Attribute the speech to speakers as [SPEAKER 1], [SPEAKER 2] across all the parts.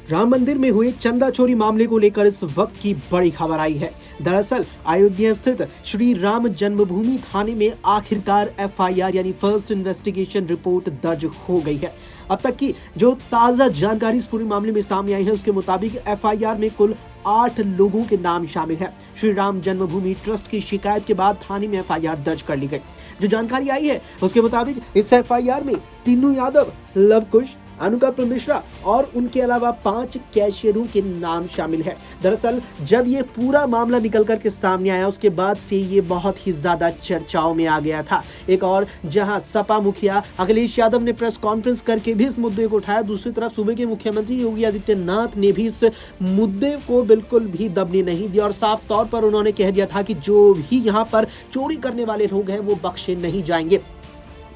[SPEAKER 1] राम मंदिर में हुए चंदा चोरी मामले को लेकर इस वक्त की बड़ी खबर आई है। दरअसल अयोध्या स्थित श्री राम जन्मभूमि थाने में आखिरकार एफआईआर यानी फर्स्ट इन्वेस्टिगेशन रिपोर्ट दर्ज हो गई है। अब तक की जो ताजा जानकारी इस पूरे मामले में सामने आई है उसके मुताबिक एफआईआर में कुल 8 लोगों के नाम शामिल है। श्री राम जन्मभूमि ट्रस्ट की शिकायत के बाद थाने में एफआईआर दर्ज कर ली गई। जो जानकारी आई है उसके मुताबिक इस एफआईआर में टिन्नू यादव, लव कुश, अनुकल्प मिश्रा और उनके अलावा 5 कैशियरों के नाम शामिल है। दरअसल जब ये पूरा मामला निकल कर के सामने आया उसके बाद से ये बहुत ही ज्यादा चर्चाओं में आ गया था। एक और जहां सपा मुखिया अखिलेश यादव ने प्रेस कॉन्फ्रेंस करके भी इस मुद्दे को उठाया, दूसरी तरफ सूबे के मुख्यमंत्री योगी आदित्यनाथ ने भी इस मुद्दे को बिल्कुल भी दबने नहीं दिया और साफ तौर पर उन्होंने कह दिया था कि जो भी यहाँ पर चोरी करने वाले लोग हैं वो बख्शे नहीं जाएंगे।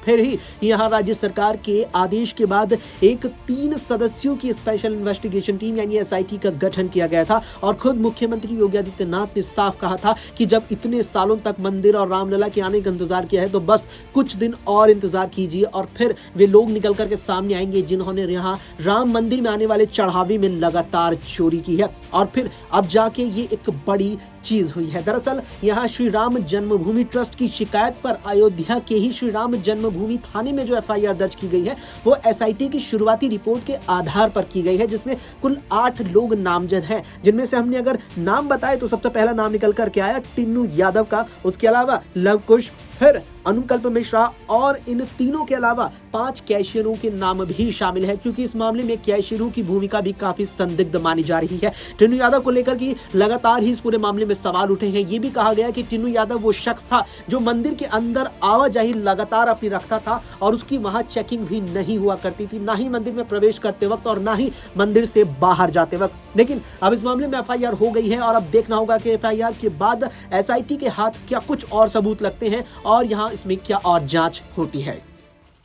[SPEAKER 1] फिर ही यहां राज्य सरकार के आदेश के बाद एक 3 सदस्यों की स्पेशल इन्वेस्टिगेशन टीम यानी एसआईटी का गठन किया गया था और खुद मुख्यमंत्री योगी आदित्यनाथ ने साफ कहा था कि जब इतने सालों तक मंदिर और रामलला के आने का इंतजार किया है तो बस कुछ दिन और इंतजार कीजिए और फिर वे लोग निकल करके सामने आएंगे जिन्होंने यहाँ राम मंदिर में आने वाले चढ़ावे में लगातार चोरी की है। और फिर अब जाके ये एक बड़ी चीज हुई है। दरअसल यहाँ श्री राम जन्मभूमि ट्रस्ट की शिकायत पर अयोध्या के ही श्री राम जन्मभूमि थाने में जो एफआईआर दर्ज की गई है वो एसआईटी की शुरुआती रिपोर्ट के आधार पर की गई है, जिसमें कुल 8 लोग नामजद हैं। जिनमें से हमने अगर नाम बताए तो सबसे पहला नाम निकल कर के आया टिन्नू यादव का, उसके अलावा लव कुश, फिर अनुकल्प मिश्रा और इन तीनों के अलावा 5 कैशियरों के नाम भी शामिल है, क्योंकि इस मामले में कैशियरों की भूमिका भी काफी संदिग्ध मानी जा रही है। टिन्नू यादव को लेकर की लगातार ही इस पूरे मामले में सवाल उठे हैं। ये भी कहा गया कि टिन्नू यादव वो शख्स था जो मंदिर के अंदर आवाजाही लगातार अपनी रखता था और उसकी वहां चेकिंग भी नहीं हुआ करती थी, ना ही मंदिर में प्रवेश करते वक्त और ना ही मंदिर से बाहर जाते वक्त। लेकिन अब इस मामले में एफआईआर हो गई है और अब देखना होगा कि एफआईआर के बाद एसआईटी के हाथ क्या कुछ और सबूत लगते हैं और यहाँ इसमें क्या और जांच होती है।